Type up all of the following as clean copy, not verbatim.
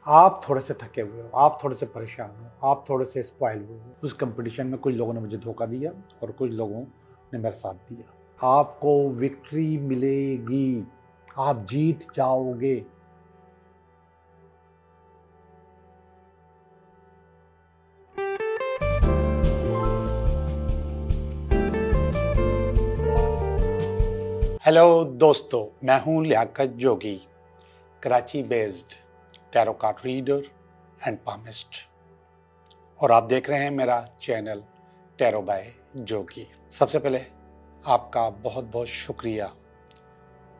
आप थोड़े से थके हुए हो, आप थोड़े से परेशान हो, आप थोड़े से स्पॉइल हुए हो। उस कंपटीशन में कुछ लोगों ने मुझे धोखा दिया और कुछ लोगों ने मेरा साथ दिया। आपको विक्ट्री मिलेगी, आप जीत जाओगे। हेलो दोस्तों, मैं हूं Liaquat Jogi, Karachi based tarot card reader and palmist, और आप देख रहे हैं मेरा चैनल टैरो बाय जोगी। सबसे पहले आपका बहुत बहुत शुक्रिया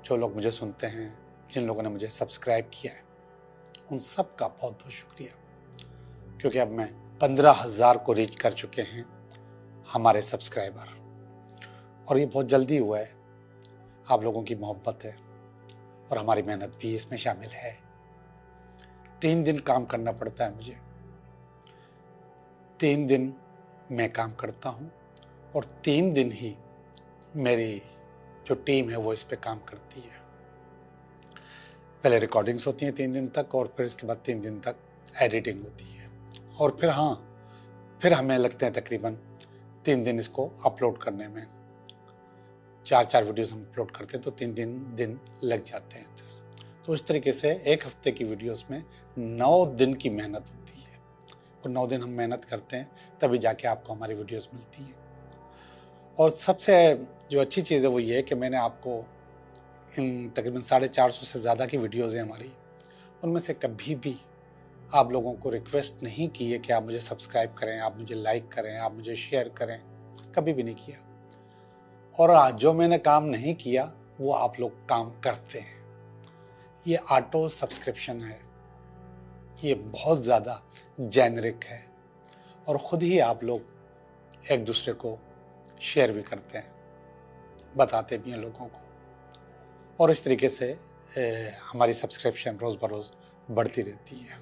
जो लोग मुझे सुनते हैं, जिन लोगों ने मुझे सब्सक्राइब किया है, उन सब का बहुत बहुत शुक्रिया, क्योंकि अब मैं 15,000 को रीच कर चुके हैं हमारे सब्सक्राइबर, और ये बहुत जल्दी हुआ है। आप लोगों की मोहब्बत है और हमारी मेहनत भी इसमें शामिल है। 3 दिन काम करना पड़ता है मुझे, 3 दिन मैं काम करता हूँ और 3 दिन ही मेरी जो टीम है वो इस पे काम करती है। पहले रिकॉर्डिंग्स होती हैं 3 दिन तक, और फिर इसके बाद 3 दिन तक एडिटिंग होती है, और फिर हमें लगते हैं तकरीबन 3 दिन इसको अपलोड करने में। 4 वीडियोस हम अपलोड करते हैं तो 3 दिन लग जाते हैं। तो इस तरीके से एक हफ्ते की वीडियोस में 9 दिन की मेहनत होती है, और 9 दिन हम मेहनत करते हैं तभी जाके आपको हमारी वीडियोस मिलती हैं। और सबसे जो अच्छी चीज़ है वो ये है कि मैंने आपको इन तकरीबन 450 से ज़्यादा की वीडियोज़ हैं हमारी, उनमें से कभी भी आप लोगों को रिक्वेस्ट नहीं की है कि आप मुझे सब्सक्राइब करें, आप मुझे लाइक करें, आप मुझे शेयर करें, कभी भी नहीं किया। और आज जो मैंने काम नहीं किया वो आप लोग काम करते हैं। ये ऑटो सब्सक्रिप्शन है, ये बहुत ज़्यादा जेनरिक है, और ख़ुद ही आप लोग एक दूसरे को शेयर भी करते हैं, बताते भी हैं लोगों को, और इस तरीके से हमारी सब्सक्रिप्शन रोज़ बरोज़ बढ़ती रहती है।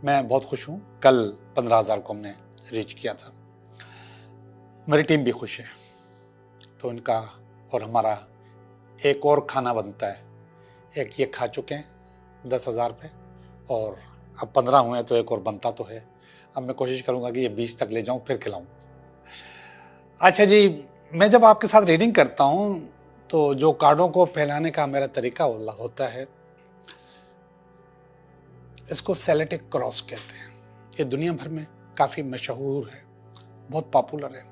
मैं बहुत खुश हूँ। कल 15,000 को हमने रीच किया था। मेरी टीम भी खुश है। तो इनका और हमारा एक और खाना बनता है। एक ये खा चुके हैं 10,000 पे, और अब 15 हुए हैं तो एक और बनता तो है। अब मैं कोशिश करूँगा कि ये 20 तक ले जाऊँ, फिर खिलाऊँ। अच्छा जी, मैं जब आपके साथ रीडिंग करता हूँ तो जो कार्डों को फैलाने का मेरा तरीका होता है, इसको सेलेटिक क्रॉस कहते हैं। ये दुनिया भर में काफ़ी मशहूर है, बहुत पॉपुलर है,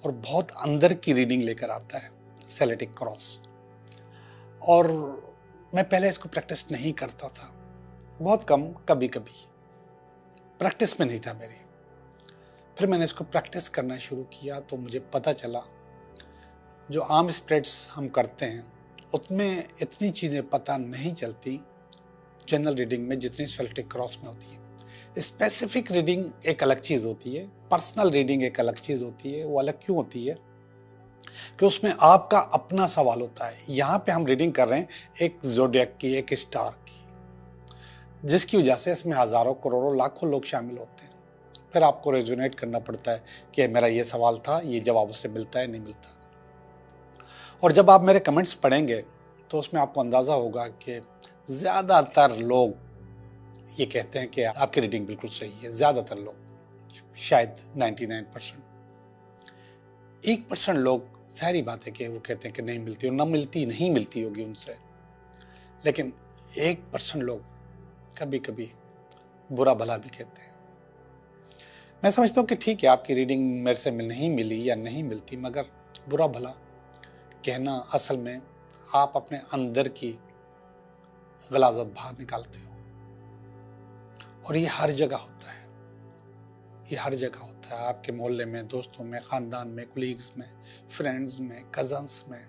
और बहुत अंदर की रीडिंग लेकर आता है सेलेटिक क्रॉस। और मैं पहले इसको प्रैक्टिस नहीं करता था, बहुत कम, कभी कभी प्रैक्टिस में नहीं था मेरी। फिर मैंने इसको प्रैक्टिस करना शुरू किया तो मुझे पता चला जो आम स्प्रेड्स हम करते हैं उसमें इतनी चीज़ें पता नहीं चलती जनरल रीडिंग में जितनी सेलेटिक क्रॉस में होती है। स्पेसिफिक रीडिंग एक अलग चीज़ होती है, पर्सनल रीडिंग एक अलग चीज़ होती है। वो अलग क्यों होती है कि उसमें आपका अपना सवाल होता है। यहाँ पे हम रीडिंग कर रहे हैं एक ज़ोडिएक की, एक स्टार की, जिसकी वजह से इसमें हज़ारों करोड़ों लाखों लोग शामिल होते हैं। फिर आपको रेजोनेट करना पड़ता है कि मेरा ये सवाल था, ये जवाब उससे मिलता है नहीं मिलता। और जब आप मेरे कमेंट्स पढ़ेंगे तो उसमें आपको अंदाज़ा होगा कि ज़्यादातर लोग ये कहते हैं कि आपकी रीडिंग बिल्कुल सही है। ज़्यादातर लोग, शायद 99%। 1% लोग, सारी बात है कि वो कहते हैं कि नहीं मिलती, और नहीं मिलती होगी उनसे। लेकिन 1% लोग कभी कभी बुरा भला भी कहते हैं। मैं समझता हूँ कि ठीक है, आपकी रीडिंग मेरे से नहीं मिली या नहीं मिलती, मगर बुरा भला कहना असल में आप अपने अंदर की गलाज़त बाहर निकालते हो। और ये हर जगह होता है, ये हर जगह होता है। आपके मोहल्ले में, दोस्तों में, ख़ानदान में, कुलीग्स में, फ्रेंड्स में, कज़न्स में,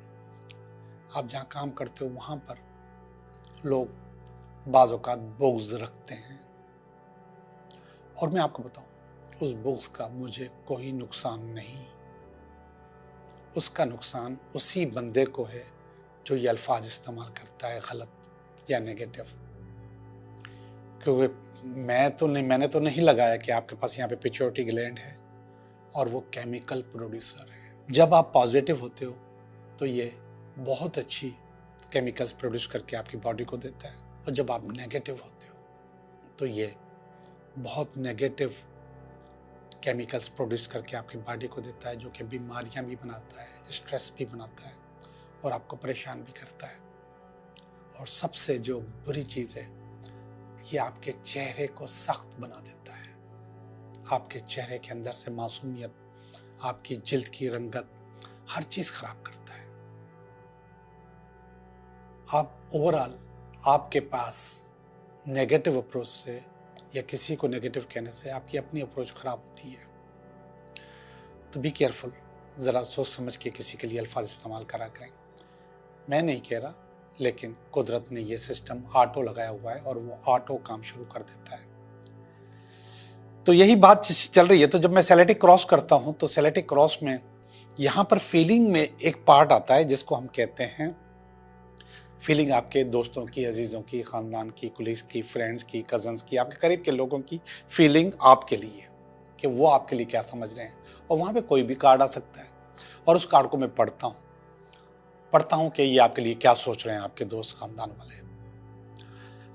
आप जहाँ काम करते हो वहाँ पर लोग बाज़ औक़ात बुग़्ज़ रखते हैं। और मैं आपको बताऊँ, उस बुग़्ज़ का मुझे कोई नुकसान नहीं। उसका नुकसान उसी बंदे को है जो ये अल्फाज इस्तेमाल करता है गलत या नेगेटिव। क्योंकि मैंने तो नहीं लगाया कि आपके पास यहाँ पे पिट्यूटरी ग्लैंड है और वो केमिकल प्रोड्यूसर है। जब आप पॉजिटिव होते हो तो ये बहुत अच्छी केमिकल्स प्रोड्यूस करके आपकी बॉडी को देता है, और जब आप नेगेटिव होते हो तो ये बहुत नेगेटिव केमिकल्स प्रोड्यूस करके आपकी बॉडी को देता है, जो कि बीमारियां भी बनाता है, स्ट्रेस भी बनाता है और आपको परेशान भी करता है। और सबसे जो बुरी चीज़ है, ये आपके चेहरे को सख्त बना देता है। आपके चेहरे के अंदर से मासूमियत, आपकी जिल्द की रंगत, हर चीज़ खराब करता है। आप ओवरऑल आपके पास नेगेटिव अप्रोच से या किसी को नेगेटिव कहने से आपकी अपनी अप्रोच खराब होती है। तो बी केयरफुल, ज़रा सोच समझ के किसी के लिए अल्फाज इस्तेमाल करा करें। मैं नहीं कह रहा, लेकिन कुदरत ने ये सिस्टम ऑटो लगाया हुआ है और वो ऑटो काम शुरू कर देता है। तो यही बात चल रही है। तो जब मैं सेलेटिक क्रॉस करता हूं, तो सेलेटिक क्रॉस में यहां पर फीलिंग में एक पार्ट आता है जिसको हम कहते हैं फीलिंग आपके दोस्तों की, अजीजों की, खानदान की, कुलीग्स की, फ्रेंड्स की, कजन्स की, आपके करीब के लोगों की फीलिंग आपके लिए, कि वो आपके लिए क्या समझ रहे हैं। और वहां पे कोई भी कार्ड आ सकता है और उस कार्ड को मैं पढ़ता हूं कि ये आपके लिए क्या सोच रहे हैं आपके दोस्त, खानदान वाले।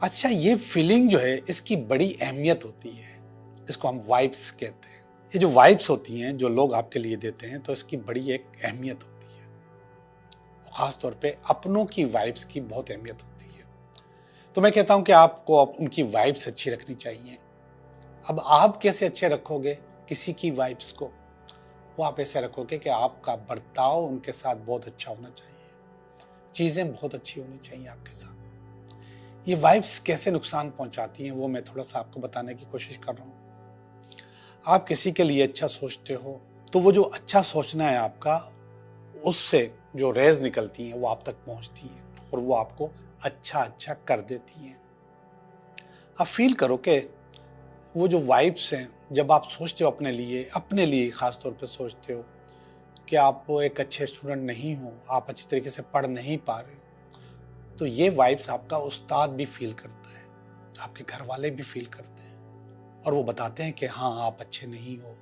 अच्छा, ये फीलिंग जो है, इसकी बड़ी अहमियत होती है। इसको हम वाइब्स कहते हैं। ये जो वाइब्स होती हैं, जो लोग आपके लिए देते हैं, तो इसकी बड़ी एक अहमियत होती है। खास तौर पे अपनों की वाइब्स की बहुत अहमियत होती है। तो मैं कहता हूं कि आपको उनकी वाइब्स अच्छी रखनी चाहिए। अब आप कैसे अच्छे रखोगे किसी की वाइब्स को? वो आप ऐसे रखोगे कि आपका बर्ताव उनके साथ बहुत अच्छा होना चाहिए, चीजें बहुत अच्छी होनी चाहिए आपके साथ। ये वाइब्स कैसे नुकसान पहुंचाती हैं, वो मैं थोड़ा सा आपको बताने की कोशिश कर रहा हूं। आप किसी के लिए अच्छा सोचते हो, तो वो जो अच्छा सोचना है आपका, उससे जो रेज निकलती हैं वो आप तक पहुंचती हैं और वो आपको अच्छा कर देती हैं। आप फील करो कि वो जो वाइब्स हैं, जब आप सोचते हो अपने लिए खास तौर पे सोचते हो कि आप एक अच्छे स्टूडेंट नहीं हो, आप अच्छी तरीके से पढ़ नहीं पा रहे हो, तो ये वाइब्स आपका उस्ताद भी फील करता है, आपके घर वाले भी फील करते हैं और वो बताते हैं कि हाँ, आप अच्छे नहीं हो,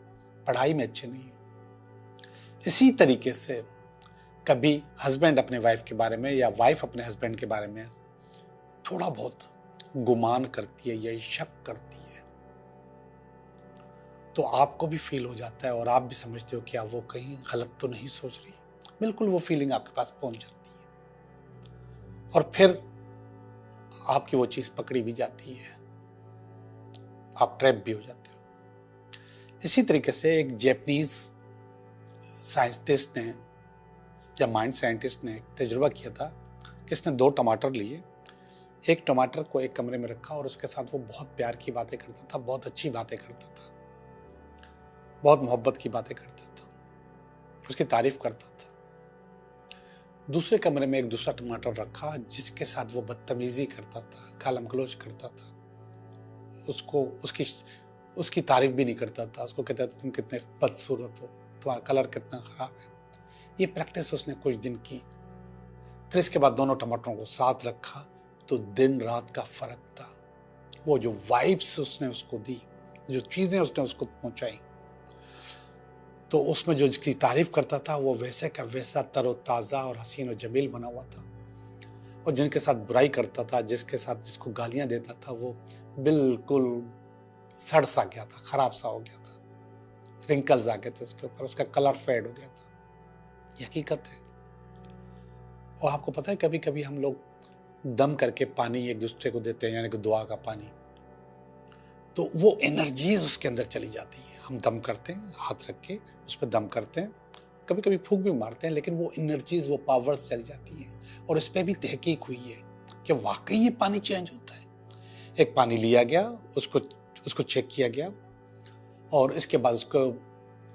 पढ़ाई में अच्छे नहीं हो। इसी तरीके से कभी हस्बैंड अपने वाइफ के बारे में या वाइफ अपने हस्बैंड के बारे में थोड़ा बहुत गुमान करती है या शक करती है, तो आपको भी फील हो जाता है और आप भी समझते हो कि आप वो कहीं गलत तो नहीं सोच रही। बिल्कुल वो फीलिंग आपके पास पहुंच जाती है और फिर आपकी वो चीज पकड़ी भी जाती है, आप ट्रैप भी हो जाते हो। इसी तरीके से एक जापानीज साइंटिस्ट ने या माइंड साइंटिस्ट ने एक तजुर्बा किया था कि इसने 2 टमाटर लिए, एक टमाटर को एक कमरे में रखा और उसके साथ वो बहुत प्यार की बातें करता था, बहुत अच्छी बातें करता था, बहुत मोहब्बत की बातें करता था, उसकी तारीफ करता था। दूसरे कमरे में एक दूसरा टमाटर रखा जिसके साथ वो बदतमीजी करता था, गालम गलौज करता था, उसको उसकी तारीफ भी नहीं करता था, उसको कहता था तुम कितने बदसूरत हो, तुम्हारा कलर कितना खराब है। ये प्रैक्टिस उसने कुछ दिन की। फिर इसके बाद दोनों टमाटरों को साथ रखा तो दिन रात का फर्क था। वो जो वाइब्स उसने उसको दी, जो चीजें उसने उसको पहुंचाई, तो उसमें जो जिसकी तारीफ करता था वो वैसे का वैसा तरोताज़ा और हसीन और जमील बना हुआ था, और जिनके साथ बुराई करता था, जिसको गालियां देता था, वो बिल्कुल सड़ सा गया था, खराब सा हो गया था, रिंकल्स आ गए थे उसके ऊपर, उसका कलर फेड हो गया था। ये हकीकत है। और आपको पता है, कभी कभी हम लोग दम करके पानी एक दूसरे को देते हैं, यानी कि दुआ का पानी, तो वो एनर्जीज उसके अंदर चली जाती है। हम दम करते हैं, हाथ रख के उस पर दम करते हैं, कभी कभी फूंक भी मारते हैं, लेकिन वो एनर्जीज, वो पावर्स चली जाती हैं। और इस पर भी तहकीक हुई है कि वाकई ये पानी चेंज होता है। एक पानी लिया गया, उसको चेक किया गया, और इसके बाद उसको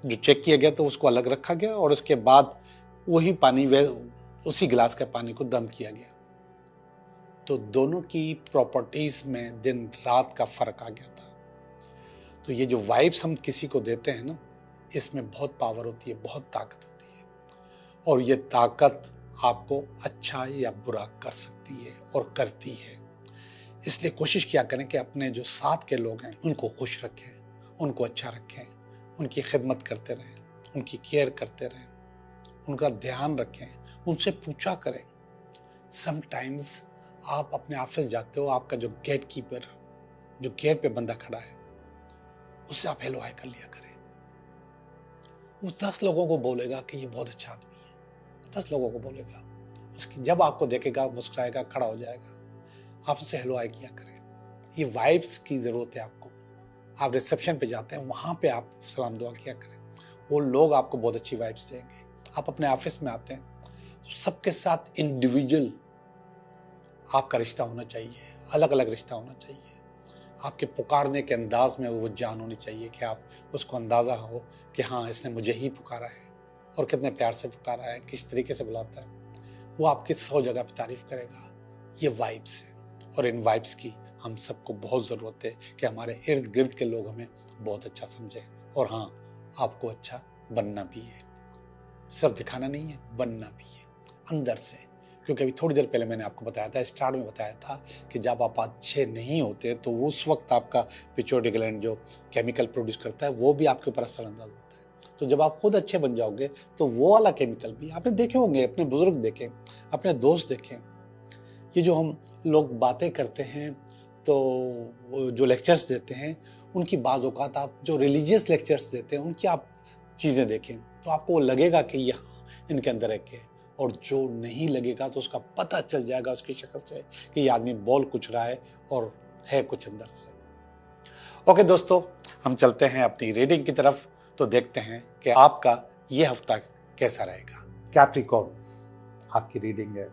जो चेक किया गया तो उसको अलग रखा गया, और उसके बाद वही पानी उसी गिलास के पानी को दम किया गया, तो दोनों की प्रॉपर्टीज में दिन रात का फर्क आ गया था। तो ये जो वाइब्स हम किसी को देते हैं ना, इसमें बहुत पावर होती है, बहुत ताकत होती है, और ये ताकत आपको अच्छा या बुरा कर सकती है और करती है। इसलिए कोशिश किया करें कि अपने जो साथ के लोग हैं उनको खुश रखें, उनको अच्छा रखें, उनकी खिदमत करते रहें, उनकी केयर करते रहें, उनका ध्यान रखें, उनसे पूछा करें। समटाइम्स आप अपने ऑफिस जाते हो, आपका जो गेट कीपर जो गेट पे बंदा खड़ा है उससे आप हेलो हाय कर लिया करें। वो 10 लोगों को बोलेगा कि ये बहुत अच्छा आदमी है, 10 लोगों को बोलेगा। उसकी जब आपको देखेगा मुस्कुराएगा, खड़ा हो जाएगा, आप उससे हेलो हाय किया करें। ये वाइब्स की ज़रूरत है आपको। आप रिसेप्शन पे जाते हैं, वहाँ पे आप सलाम दुआ किया करें, वो लोग आपको बहुत अच्छी वाइब्स देंगे। आप अपने ऑफिस में आते हैं, सबके साथ इंडिविजुअल आपका रिश्ता होना चाहिए, अलग अलग रिश्ता होना चाहिए। आपके पुकारने के अंदाज में वो जान होनी चाहिए कि आप उसको अंदाज़ा हो कि हाँ इसने मुझे ही पुकारा है और कितने प्यार से पुकारा है, किस तरीके से बुलाता है। वो आपकी 100 जगह पे तारीफ करेगा। ये वाइब्स है और इन वाइब्स की हम सबको बहुत ज़रूरत है कि हमारे इर्द गिर्द के लोग हमें बहुत अच्छा समझें। और हाँ, आपको अच्छा बनना भी है, सिर्फ दिखाना नहीं है, बनना भी है अंदर से। क्योंकि अभी थोड़ी देर पहले मैंने आपको बताया था, स्टार्ट में बताया था कि जब आप अच्छे नहीं होते तो उस वक्त आपका पिट्यूटरी ग्लैंड जो केमिकल प्रोड्यूस करता है वो भी आपके ऊपर असरअंदाज होता है। तो जब आप खुद अच्छे बन जाओगे तो वो वाला केमिकल भी आपने देखे होंगे, अपने बुजुर्ग देखें, अपने दोस्त देखें। ये जो हम लोग बातें करते हैं तो जो लेक्चर्स देते हैं, उनकी बाज़ औक़ात आप जो रिलीजियस लेक्चर्स देते हैं उनकी आप चीज़ें देखें तो आपको वो लगेगा कि यहाँ इनके अंदर एक है। और जो नहीं लगेगा तो उसका पता चल जाएगा उसकी शक्ल से कि ये आदमी बोल कुछ रहा है और है कुछ अंदर से। ओके दोस्तों, हम चलते हैं अपनी रीडिंग की तरफ, तो देखते हैं कि आपका ये हफ्ता कैसा रहेगा। कैप्रिकॉर्न, आपकी रीडिंग है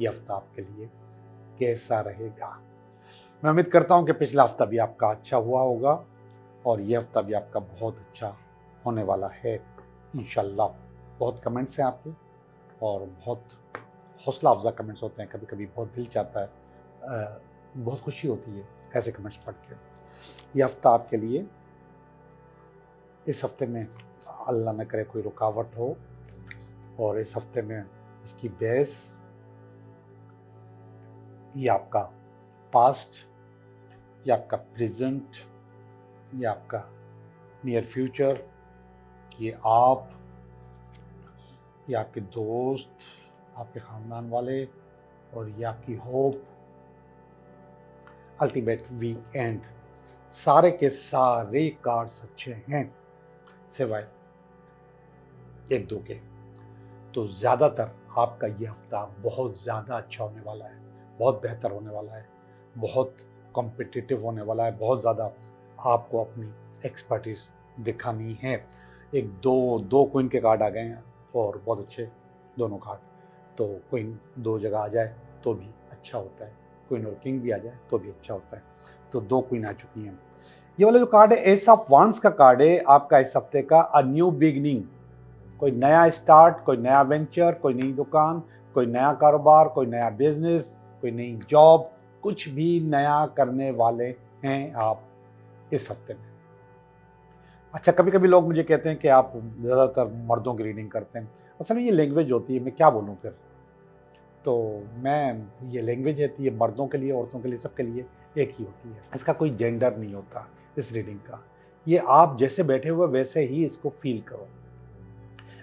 ये हफ्ता आपके लिए कैसा रहेगा। मैं उम्मीद करता हूं कि पिछला हफ्ता भी आपका अच्छा हुआ होगा और ये हफ्ता भी आपका बहुत अच्छा होने वाला है इंशाल्लाह। बहुत कमेंट्स हैं आपके और बहुत हौसला अफजा कमेंट्स होते हैं, कभी कभी बहुत दिल चाहता है, बहुत खुशी होती है ऐसे कमेंट्स पढ़ के। ये हफ्ता आपके लिए, इस हफ्ते में अल्लाह न करे कोई रुकावट हो और इस हफ्ते में इसकी बेस ये आपका पास्ट, ये आपका प्रेजेंट, ये आपका नियर फ्यूचर, ये आप, ये आपके दोस्त, आपके ख़ानदान वाले और ये आपकी होप, अल्टीमेट वीकेंड, सारे के सारे कार्ड्स अच्छे हैं सिवाय एक दो के। तो ज़्यादातर आपका ये हफ्ता बहुत ज़्यादा अच्छा होने वाला है, बहुत बेहतर होने वाला है, बहुत कॉम्पिटिटिव होने वाला है, बहुत ज़्यादा आपको अपनी एक्सपर्टीज दिखानी है। एक दो क्वीन के कार्ड आ गए हैं और बहुत अच्छे दोनों कार्ड। तो क्वीन 2 जगह आ जाए तो भी अच्छा होता है, क्वीन और किंग भी आ जाए तो भी अच्छा होता है। तो 2 क्वीन आ चुकी हैं। ये वाला जो कार्ड है एस ऑफ वांड्स का कार्ड है आपका इस हफ्ते का अ न्यू बिगनिंग, कोई नया स्टार्ट, कोई नया वेंचर, कोई नई दुकान, कोई नया कारोबार, कोई नया बिजनेस, कोई नई जॉब, कुछ भी नया करने वाले हैं आप इस हफ्ते में। अच्छा, कभी कभी लोग मुझे कहते हैं कि आप ज़्यादातर मर्दों की रीडिंग करते हैं। असल में ये लैंग्वेज होती है, मैं क्या बोलूँ फिर। तो मैं, ये लैंग्वेज होती है मर्दों के लिए, औरतों के लिए, सबके लिए एक ही होती है। इसका कोई जेंडर नहीं होता इस रीडिंग का। ये आप जैसे बैठे हुए वैसे ही इसको फील करो,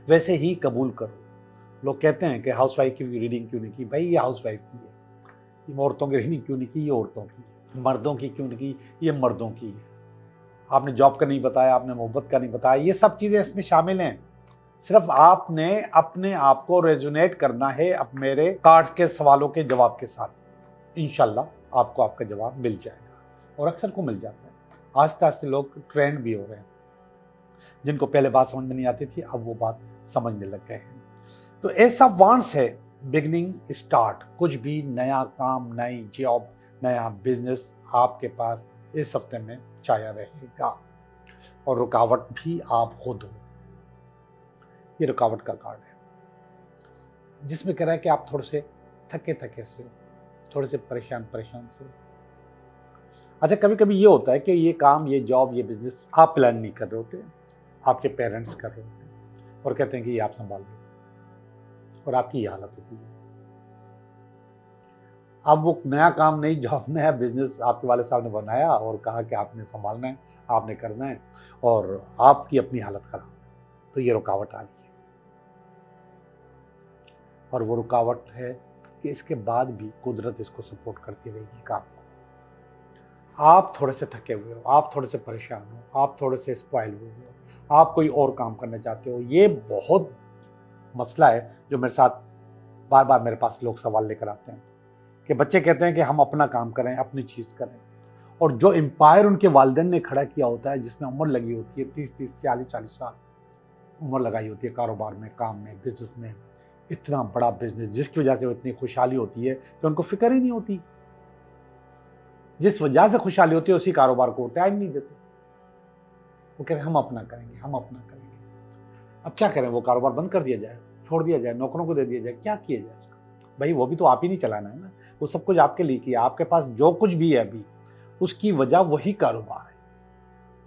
वैसे ही कबूल करो। लोग कहते हैं कि हाउस वाइफ की रीडिंग क्यों नहीं की। भाई ये हाउस वाइफ की है। ये औरतों की रीडिंग क्यों नहीं की, ये औरतों की है। मर्दों की क्यों नहीं की, ये मर्दों की है। आपने जॉब का नहीं बताया, आपने मोहब्बत का नहीं बताया, ये सब चीज़ें इसमें शामिल हैं। सिर्फ आपने अपने आप को रेजोनेट करना है अब मेरे कार्ड्स के सवालों के जवाब के साथ। इंशाल्लाह आपको आपका जवाब मिल जाएगा और अक्सर को मिल जाता है। आस्ते आस्ते लोग ट्रेंड भी हो रहे हैं, जिनको पहले बात समझ में नहीं आती थी अब वो बात समझने लग गए हैं। तो ऐसा वांस है बिगनिंग, स्टार्ट, कुछ भी नया काम, नई जॉब, नया बिजनेस आपके पास इस हफ्ते में छाया रहेगा। और रुकावट भी आप खुद हो। ये रुकावट का कार्ड है जिसमें कह रहा है कि आप थोड़े से थके से हो, थोड़े से परेशान से हो। अच्छा, कभी कभी ये होता है कि ये काम, ये जॉब, ये बिजनेस आप प्लान नहीं कर रहे होते, आपके पेरेंट्स कर रहे होते हैं और कहते हैं कि ये आप संभाल लो, और आपकी ये हालत होती है। अब वो नया काम, नई जॉब, नया बिजनेस आपके वाले साहब ने बनाया और कहा कि आपने संभालना है, आपने करना है, और आपकी अपनी हालत खराब है। तो ये रुकावट आ रही है और वो रुकावट है कि इसके बाद भी कुदरत इसको सपोर्ट करती रहेगी काम को। आप थोड़े से थके हुए हो, आप थोड़े से परेशान हो, आप थोड़े से स्पॉइल हुए हो, आप कोई और काम करना चाहते हो। ये बहुत मसला है जो मेरे साथ बार बार मेरे पास लोग सवाल लेकर आते हैं कि बच्चे कहते हैं कि हम अपना काम करें, अपनी चीज़ करें, और जो एम्पायर उनके वालिदैन ने खड़ा किया होता है, जिसमें उम्र लगी होती है 30-30, 40-40 साल उम्र लगाई होती है कारोबार में, काम में, बिजनेस में, इतना बड़ा बिजनेस जिसकी वजह से वो इतनी खुशहाली होती है कि उनको फिक्र ही नहीं होती। जिस वजह से खुशहाली होती है उसी कारोबार को टाइम नहीं देते। वो कह रहे हैं हम अपना करेंगे, हम अपना करेंगे। अब क्या करें, वो कारोबार बंद कर दिया जाए, छोड़ दिया जाए, नौकरों को दे दिया जाए, क्या किया जाए उसका? भाई वो भी तो आप ही नहीं चलाना है ना, वो सब कुछ आपके लिए किया। आपके पास जो कुछ भी है अभी उसकी वजह वही कारोबार है,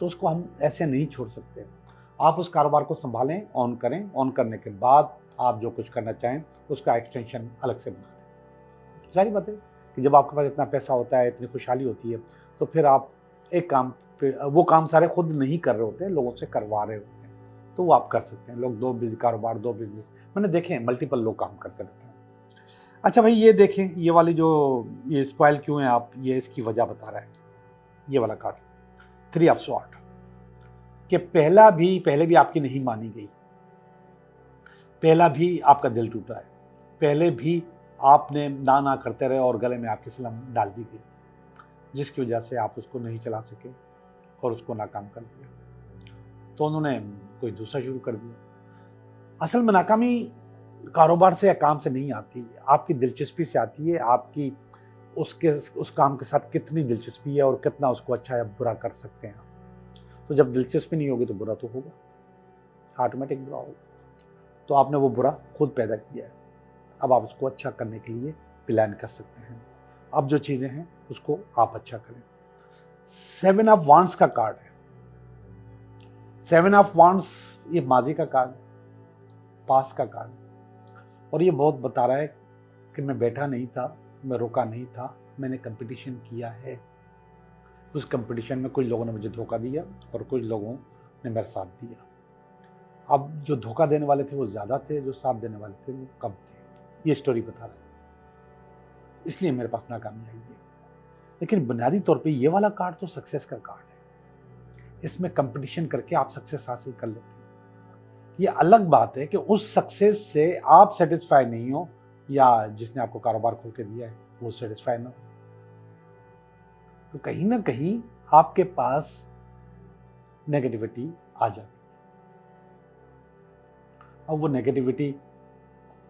तो उसको हम ऐसे नहीं छोड़ सकते। आप उस कारोबार को संभालें, ऑन करें, ऑन करने के बाद आप जो कुछ करना चाहें उसका एक्सटेंशन अलग से बना दें। जाहिर बात है कि जब आपके पास इतना पैसा होता है, इतनी खुशहाली होती है, तो फिर आप एक काम वो काम सारे खुद नहीं कर रहे होते हैं, लोगों से करवा रहे होते हैं, तो वो आप कर सकते हैं। लोग 2 कारोबार, 2 बिजनेस, मैंने देखे हैं, मल्टीपल लोग काम करते रहते हैं। अच्छा भाई ये देखें, ये वाली जो ये स्पॉइल क्यों है, आप ये इसकी वजह बता रहा है ये वाला कार्ड 3 ऑफ स्वॉर्ड, कि पहले भी आपकी नहीं मानी गई, पहला भी आपका दिल टूटा है, पहले भी आपने ना ना करते रहे और गले में आपकी फिल्म डाल दी गई, जिसकी वजह से आप उसको नहीं चला सके और उसको नाकाम कर दिया, तो उन्होंने कोई दूसरा शुरू कर दिया। असल में नाकामी कारोबार से या काम से नहीं आती, आपकी दिलचस्पी से आती है, आपकी उस काम के साथ कितनी दिलचस्पी है और कितना उसको अच्छा या बुरा कर सकते हैं। तो जब दिलचस्पी नहीं होगी तो बुरा तो होगा, ऑटोमेटिक बुरा होगा। तो आपने वो बुरा खुद पैदा किया है, अब आप उसको अच्छा करने के लिए प्लान कर सकते हैं। अब जो चीज़ें हैं उसको आप अच्छा करें। 7 ऑफ वांड्स का कार्ड है। 7 ऑफ वांड्स ये माजी का कार्ड है, पास्ट का कार्ड है, और ये बहुत बता रहा है कि मैं बैठा नहीं था, मैं रुका नहीं था, मैंने कंपटीशन किया है। उस कंपटीशन में कुछ लोगों ने मुझे धोखा दिया और कुछ लोगों ने मेरा साथ दिया। अब जो धोखा देने वाले थे वो ज़्यादा थे, जो साथ देने वाले थे वो कम थे। ये स्टोरी बता रहा है, इसलिए मेरे पास नाकामी आई है। लेकिन बुनियादी तौर पे ये वाला कार्ड तो सक्सेस का कार्ड है। इसमें कंपटीशन करके आप सक्सेस हासिल कर लेते हैं। ये अलग बात है कि उस सक्सेस से आप सेटिस्फाई नहीं हो या जिसने आपको कारोबार खोल के दिया है वो सेटिस्फाई ना हो, तो कहीं ना कहीं आपके पास नेगेटिविटी आ जाती है। अब वो नेगेटिविटी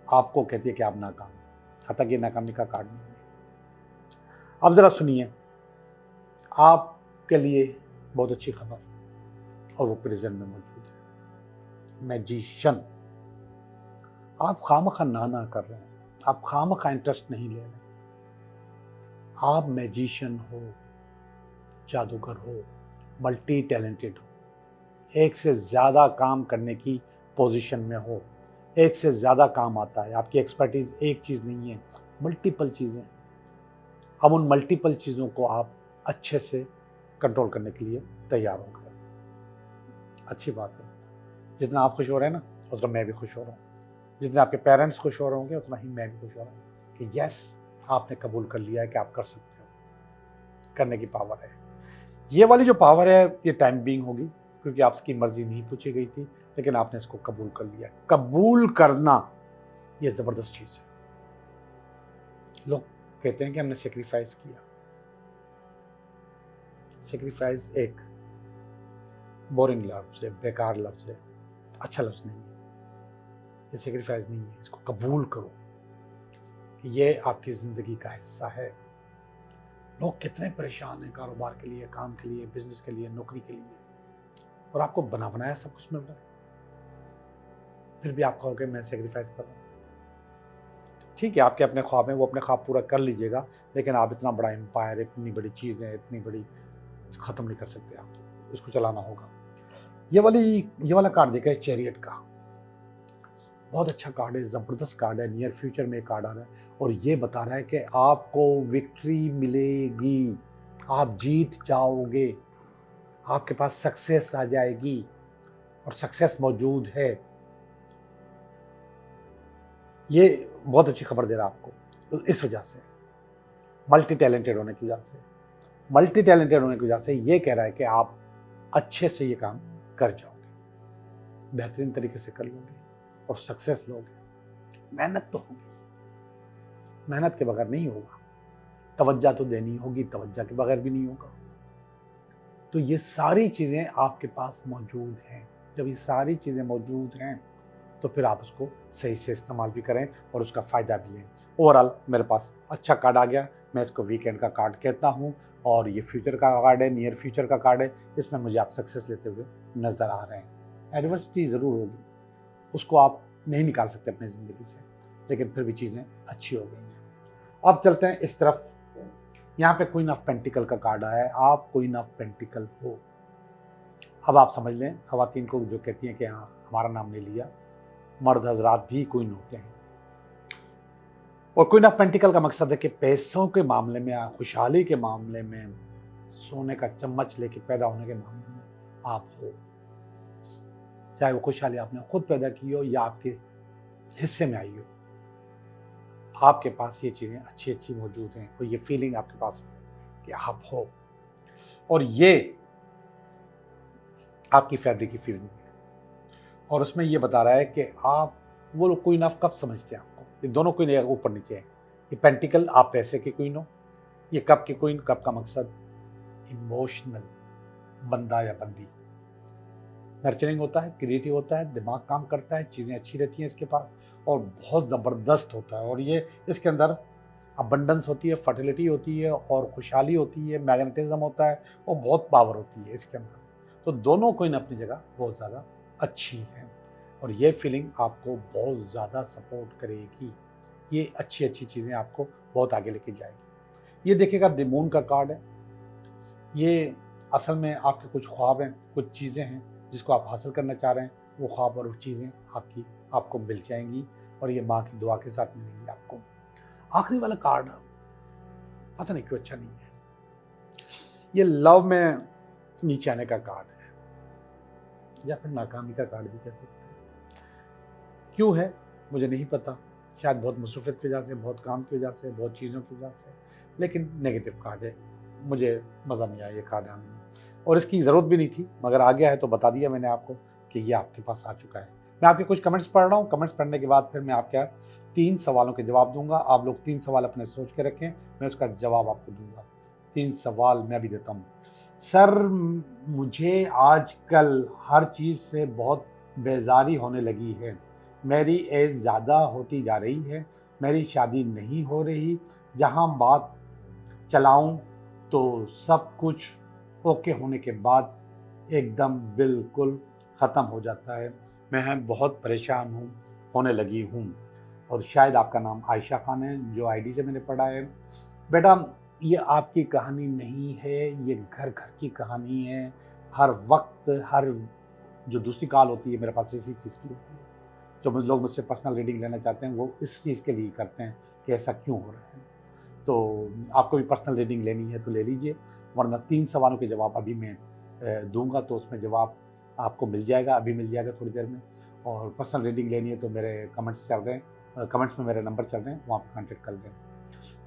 आपको कहती है कि आप नाकाम, हालांकि ये नाकामी का कार्ड नहीं है। अब जरा सुनिए, आपके लिए बहुत अच्छी खबर, और वो प्रेजेंट में मौजूद है। मैजिशियन, आप खामखा ना कर रहे हैं, आप खामखा इंटरेस्ट नहीं ले रहे, आप मैजिशियन हो, जादूगर हो, मल्टी टैलेंटेड हो, एक से ज़्यादा काम करने की पोजीशन में हो, एक से ज़्यादा काम आता है, आपकी एक्सपर्टीज एक चीज़ नहीं है, मल्टीपल चीज़ें। अब उन मल्टीपल चीज़ों को आप अच्छे से कंट्रोल करने के लिए तैयार हो गए। अच्छी बात है, जितना आप खुश हो रहे हैं ना उतना मैं भी खुश हो रहा हूँ, जितने आपके पेरेंट्स खुश हो रहे होंगे उतना ही मैं भी खुश हो रहा हूँ कि यस, आपने कबूल कर लिया है कि आप कर सकते हो, करने की पावर है। ये वाली जो पावर है ये टाइम बीइंग होगी, क्योंकि आपकी मर्जी नहीं पूछी गई थी, लेकिन आपने इसको कबूल कर लिया। कबूल करना ये जबरदस्त चीज है। लोग कहते हैं कि हमने सेक्रीफाइस किया। सेक्रीफाइस एक बोरिंग लफ्ज है, बेकार लफ्ज है, अच्छा लफ्ज नहीं है। ये सेक्रीफाइस नहीं है, इसको कबूल करो कि ये आपकी जिंदगी का हिस्सा है। लोग कितने परेशान हैं कारोबार के लिए, काम के लिए, बिजनेस के लिए, नौकरी के लिए, और आपको बना बनाया सब कुछ मिल रहा है, फिर भी आप कहोगे मैं सेक्रीफाइस कर रहा हूँ। ठीक है, आपके अपने ख्वाब हैं, वो अपने ख्वाब पूरा कर लीजिएगा, लेकिन आप इतना बड़ा एम्पायर, इतनी बड़ी चीज़ें, इतनी बड़ी ख़त्म नहीं कर सकते आप, इसको चलाना होगा। ये वाला कार्ड देखा है, चैरियट का, बहुत अच्छा कार्ड है, ज़बरदस्त कार्ड है। नियर फ्यूचर में कार्ड आ रहा है और ये बता रहा है कि आपको विक्ट्री मिलेगी, आप जीत जाओगे, आपके पास सक्सेस आ जाएगी, और सक्सेस मौजूद है। ये बहुत अच्छी खबर दे रहा है आपको, तो इस वजह से, मल्टी टैलेंटेड होने की वजह से, मल्टी टैलेंटेड होने की वजह से ये कह रहा है कि आप अच्छे से ये काम कर जाओगे, बेहतरीन तरीके से कर लोगे और सक्सेस लोगे। मेहनत तो होगी, मेहनत के बगैर नहीं होगा, तवज्जो तो देनी होगी, तवज्जो के बगैर भी नहीं होगा। तो ये सारी चीज़ें आपके पास मौजूद हैं। जब ये सारी चीज़ें मौजूद हैं तो फिर आप उसको सही से इस्तेमाल भी करें और उसका फ़ायदा भी लें। ओवरऑल मेरे पास अच्छा कार्ड आ गया, मैं इसको वीकेंड का कार्ड कहता हूँ और ये फ्यूचर का कार्ड है, नियर फ्यूचर का कार्ड है। इसमें मुझे आप सक्सेस लेते हुए नज़र आ रहे हैं। एडवर्सिटी ज़रूर होगी, उसको आप नहीं निकाल सकते अपनी ज़िंदगी से, लेकिन फिर भी चीज़ें अच्छी हो गई हैं। अब चलते हैं इस तरफ। यहाँ पे क्वीन ऑफ पेंटिकल का कार्ड आया है, आप क्वीन ऑफ पेंटिकल हो। अब आप समझ लें, ख़वातीन को जो कहती हैं कि हाँ हमारा नाम नहीं लिया, मर्द हजरात भी क्वीन होते हैं। और क्वीन ऑफ पेंटिकल का मकसद है कि पैसों के मामले में, खुशहाली के मामले में, सोने का चम्मच लेके पैदा होने के मामले में आप हो। चाहे वो खुशहाली आपने खुद पैदा की हो या आपके हिस्से में आई हो, आपके पास ये चीज़ें अच्छी अच्छी मौजूद हैं और ये फीलिंग आपके पास है कि आप हो। और ये आपकी फैब्रिक की फीलिंग है और उसमें ये बता रहा है कि आप वो लोग क्वीन ऑफ कप समझते हैं आपको। ये दोनों क्वीन ऊपर नीचे हैं। ये पेंटिकल आप पैसे की क्वीन हो, ये कप की क्वीन। कप का मकसद इमोशनल, बंदा या बंदी, नर्चरिंग होता है, क्रिएटिव होता है, दिमाग काम करता है, चीज़ें अच्छी रहती हैं इसके पास और बहुत ज़बरदस्त होता है। और ये इसके अंदर अबंडेंस होती है, फर्टिलिटी होती है और खुशहाली होती है, मैग्नेटिज्म होता है और बहुत पावर होती है इसके अंदर। तो दोनों क्वीन अपनी जगह बहुत ज़्यादा अच्छी है और ये फीलिंग आपको बहुत ज़्यादा सपोर्ट करेगी। ये अच्छी अच्छी चीज़ें आपको बहुत आगे लेके जाएगी। ये देखिएगा द मून का कार्ड है। ये असल में आपके कुछ ख्वाब हैं, कुछ चीज़ें हैं जिसको आप हासिल करना चाह रहे हैं। वो ख्वाब और वो चीज़ें आपको मिल जाएंगी और ये माँ की दुआ के साथ मिलेंगी आपको। आखिरी वाला कार्ड पता नहीं क्यों अच्छा नहीं है। ये लव में नीचे आने का कार्ड है या फिर नाकामी का कार्ड भी कह सकते हैं। क्यों है मुझे नहीं पता, शायद बहुत मसरूफियत की वजह से, बहुत काम की वजह से, बहुत चीज़ों की वजह से, लेकिन नेगेटिव कार्ड है। मुझे मज़ा नहीं आया ये कार्ड आने में और इसकी ज़रूरत भी नहीं थी, मगर आ गया है तो बता दिया मैंने आपको कि ये आपके पास आ चुका है। मैं आपके कुछ कमेंट्स पढ़ रहा हूँ। कमेंट्स पढ़ने के बाद फिर मैं आपके 3 सवालों के जवाब दूंगा। आप लोग 3 सवाल अपने सोच के रखें, मैं उसका जवाब आपको दूंगा। 3 सवाल मैं भी देता हूँ। सर, मुझे आजकल हर चीज़ से बहुत बेजारी होने लगी है। मेरी एज ज़्यादा होती जा रही है, मेरी शादी नहीं हो रही। जहाँ बात चलाऊं तो सब कुछ ओके होने के बाद एकदम बिल्कुल ख़त्म हो जाता है। मैं बहुत परेशान होने लगी हूँ। और शायद आपका नाम आयशा खान है, जो आईडी से मैंने पढ़ा है। बेटा, ये आपकी कहानी नहीं है, ये घर घर की कहानी है। हर वक्त हर जो दूसरी कॉल होती है मेरे पास इसी चीज़ की होती है। जो लोग मुझसे पर्सनल रीडिंग लेना चाहते हैं वो इस चीज़ के लिए करते हैं कि ऐसा क्यों हो रहा है। तो आपको भी पर्सनल रीडिंग लेनी है तो ले लीजिए, वरना 3 सवालों के जवाब अभी मैं दूंगा तो उसमें जवाब आपको मिल जाएगा, अभी मिल जाएगा थोड़ी देर में। और पर्सनल रीडिंग लेनी है तो मेरे कमेंट्स चल रहे हैं, कमेंट्स में मेरे नंबर चल रहे हैं, वहाँ पर कॉन्टेक्ट कर लें।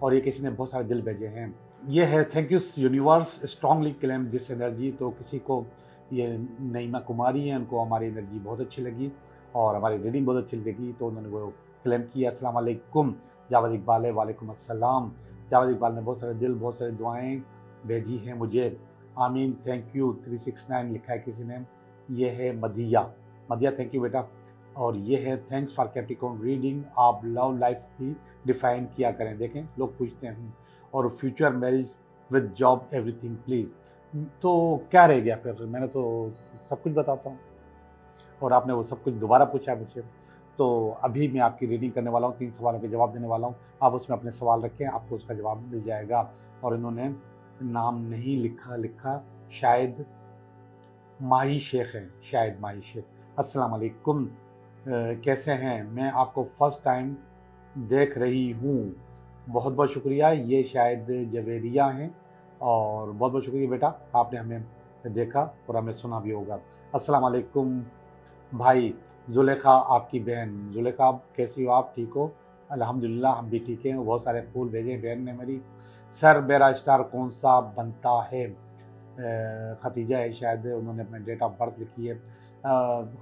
और ये किसी ने बहुत सारे दिल भेजे हैं। ये है, thank you universe strongly claim this energy. तो किसी को ये नईमा कुमारी हैं, उनको हमारी एनर्जी बहुत अच्छी लगी और हमारी रीडिंग बहुत अच्छी लगी तो उन्होंने वो क्लेम किया। अस्सलाम वालेकुम जावेद इकबाल है। वालेकुम अस्सलाम। जावेद इकबाल ने बहुत सारे दिल, बहुत सारी दुआएं भेजी हैं मुझे। आमीन, थैंक यू। 369 लिखा है किसी ने। ये है मदिया, थैंक यू बेटा। और ये है, थैंक्स फॉर कैप्रिकॉर्न रीडिंग। आप लव लाइफ भी डिफाइन किया करें। देखें, लोग पूछते हैं। और future marriage with job everything please. तो क्या रह गया फिर? मैंने तो सब कुछ बताता हूँ और आपने वो सब कुछ दोबारा पूछा मुझसे। तो अभी मैं आपकी रीडिंग करने वाला हूँ, 3 सवालों के जवाब देने वाला हूँ। आप उसमें अपने सवाल रखें, आपको उसका जवाब मिल जाएगा। और इन्होंने नाम नहीं लिखा, शायद माही शेख है, शायद माही शेख। अस्सलाम वालेकुम, कैसे हैं? मैं आपको फर्स्ट टाइम देख रही हूँ। बहुत बहुत शुक्रिया। ये शायद जवेरिया हैं और बहुत बहुत शुक्रिया बेटा, आपने हमें देखा और हमें सुना भी होगा। अस्सलाम वालेकुम भाई। जुलेखा आपकी बहन। जुलेखा, कैसी हो आप? ठीक हो? अल्हम्दुलिल्लाह हम भी ठीक हैं। बहुत सारे फूल भेजे बहन ने मेरी। सर मेरा स्टार कौन सा बनता है? खदीजा है शायद, उन्होंने अपने डेट ऑफ बर्थ लिखी है।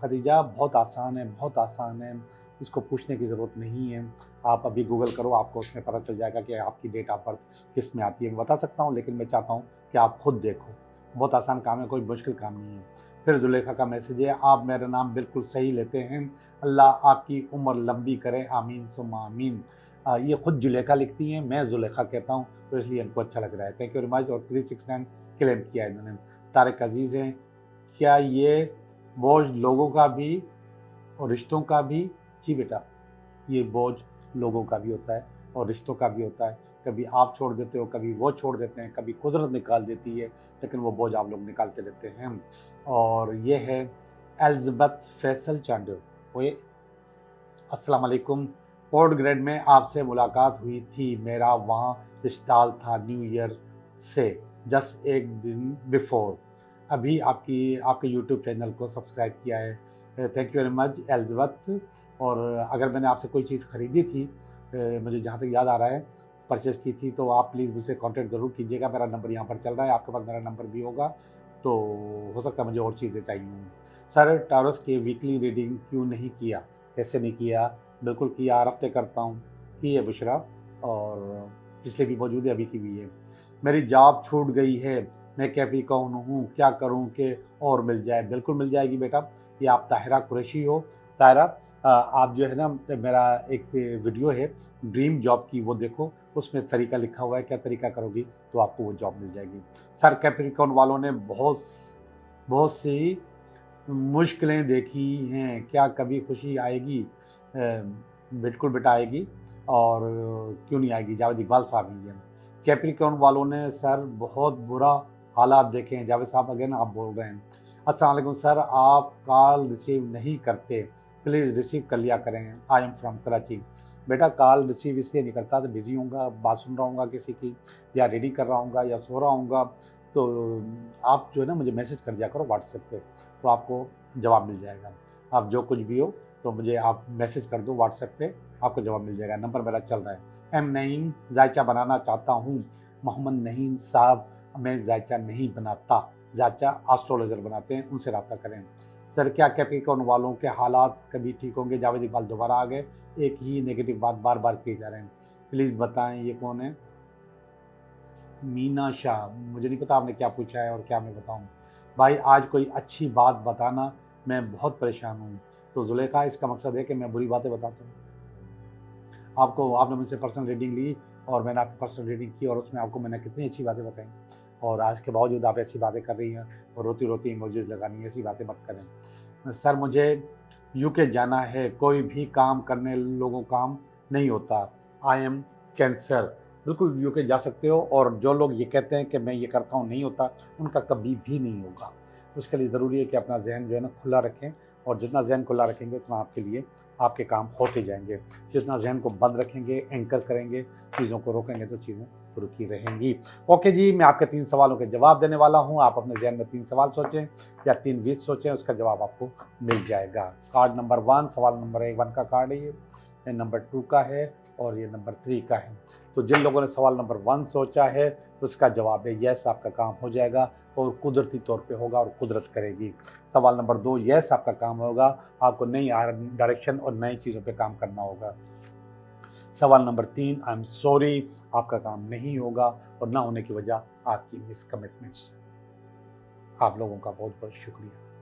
खदीजा बहुत आसान है, बहुत आसान है, इसको पूछने की ज़रूरत नहीं है। आप अभी गूगल करो, आपको उसमें पता चल जाएगा कि आपकी डेट ऑफ बर्थ किस में आती है। मैं बता सकता हूँ, लेकिन मैं चाहता हूँ कि आप खुद देखो। बहुत आसान काम है, कोई मुश्किल काम नहीं है। फिर जुलेखा का मैसेज है, आप मेरा नाम बिल्कुल सही लेते हैं, अल्लाह आपकी उम्र लंबी करे, आमीन सुम्मा आमीन। ये खुद जुलेखा लिखती हैं, मैं जुलेखा कहता हूँ, तो इसलिए इनको अच्छा लग रहा है। Thank you very much. और 369 क्लेम किया इन्होंने। तारिक अजीज़ हैं, क्या ये बोझ लोगों का भी और रिश्तों का भी? जी बेटा, ये बोझ लोगों का भी होता है और रिश्तों का भी होता है। कभी आप छोड़ देते हो, कभी वो छोड़ देते हैं, कभी कुदरत निकाल देती है, लेकिन वो बोझ आप लोग निकालते रहते हैं। और ये है एलिज़ाबेथ फैसल चांडो। ओए अस्सलाम वालेकुम। पोर्ट ग्रेड में आपसे मुलाकात हुई थी, मेरा वहाँ स्टॉल था न्यू ईयर से जस्ट एक दिन बिफोर। अभी आपके यूट्यूब चैनल को सब्सक्राइब किया है। Thank you very much Elizabeth. और अगर मैंने आपसे कोई चीज़ ख़रीदी थी, मुझे जहाँ तक याद आ रहा है, परचेज़ की थी, तो आप प्लीज़ मुझसे कांटेक्ट ज़रूर कीजिएगा। मेरा नंबर यहाँ पर चल रहा है, आपके पास मेरा नंबर भी होगा, तो हो सकता है मुझे और चीज़ें चाहिए हों। सर टारस की वीकली रीडिंग क्यों नहीं किया? कैसे नहीं किया? बिल्कुल किया, हर हफ्ते करता हूँ। की है बुशरा, और पिछले भी मौजूद है, अभी की भी है। मेरी जॉब छूट गई है, मैं कैप्रिकॉर्न हूँ, क्या करूँ कि और मिल जाए? बिल्कुल मिल जाएगी बेटा। ये आप ताहिरा कुरैशी हो। ताहिरा, आप जो है ना, मेरा एक वीडियो है ड्रीम जॉब की, वो देखो, उसमें तरीका लिखा हुआ है, क्या तरीका करोगी तो आपको वो जॉब मिल जाएगी। सर कैप्रिकॉर्न वालों ने बहुत बहुत सी मुश्किलें देखी हैं, क्या कभी खुशी आएगी? बिल्कुल बेटा आएगी, और क्यों नहीं आएगी? जावेद इकबाल साहब ही हैं। कैप्रिकॉर्न वालों ने सर बहुत बुरा हालात देखे हैं। जावेद साहब अगेन आप बोल रहे हैं। अस्सलाम वालेकुम सर, आप कॉल रिसीव नहीं करते, प्लीज़ रिसीव कर लिया करें। I am from Karachi. बेटा कॉल रिसीव इसलिए नहीं करता, तो बिज़ी होऊंगा, बात सुन रहा हूँ किसी की, या रीडिंग कर रहा हूँ, या सो रहा हूँ, तो आप जो है ना मुझे मैसेज कर दिया करो व्हाट्सएप पे, तो आपको जवाब मिल जाएगा। आप जो कुछ भी हो तो मुझे आप मैसेज कर दो व्हाट्सएप पे, आपको जवाब मिल जाएगा। नंबर मेरा चल रहा है। एम नईम, जायचा बनाना चाहता हूँ। मोहम्मद नईम साहब, मैं जायचा नहीं बनाता, जायचा एस्ट्रोलॉजर बनाते हैं, उनसे रब्ता करें। सर क्या कैप्रिकॉर्न वालों के हालात कभी ठीक होंगे? जावेद इकबाल दोबारा आ गए, एक ही नेगेटिव बात बार बार किए जा रहे हैं, प्लीज़ बताएं ये कौन है? मीना शाह, मुझे नहीं पता आपने क्या पूछा है और क्या मैं बताऊं। भाई आज कोई अच्छी बात बताना, मैं बहुत परेशान हूँ। तो जुलेखा, इसका मकसद है कि मैं बुरी बातें बताता हूँ आपको। आपने मुझसे पर्सनल रीडिंग ली और मैंने आपकी पर्सनल रीडिंग की, और उसमें आपको मैंने कितनी अच्छी बातें बताई, और आज के बावजूद आप ऐसी बातें कर रही हैं और रोती रोती इमोजीज लगानी, ऐसी बातें मत करें। सर मुझे यूके जाना है, कोई भी काम करने लोगों काम नहीं होता, आई एम कैंसर। बिल्कुल यूके जा सकते हो, और जो लोग ये कहते हैं कि मैं ये करता हूँ नहीं होता, उनका कभी भी नहीं होगा। उसके लिए ज़रूरी है कि अपना जहन जो है ना खुला रखें, और जितना जहन खुला रखेंगे उतना आपके लिए आपके काम होते जाएंगे। जितना जहन को बंद रखेंगे, एंकर करेंगे, चीज़ों को रोकेंगे, तो चीज़ें रुकी रहेंगी। ओके जी, मैं आपके 3 सवालों के जवाब देने वाला हूँ। आप अपने जहन में 3 सवाल सोचें या 3 विश सोचें, उसका जवाब आपको मिल जाएगा। कार्ड नंबर 1, सवाल नंबर 1 का कार्ड है ये नंबर 2 का है, और ये नंबर 3 का है। तो जिन लोगों ने सवाल नंबर 1 सोचा है, उसका जवाब है यस, आपका काम हो जाएगा, और कुदरती तौर पे होगा, और कुदरत करेगी। सवाल नंबर 2, यस आपका काम होगा, आपको नई डायरेक्शन और नई चीज़ों पे काम करना होगा। सवाल नंबर 3, आई एम सॉरी, आपका काम नहीं होगा, और ना होने की वजह आपकी मिस कमिटमेंट्स। आप लोगों का बहुत बहुत शुक्रिया।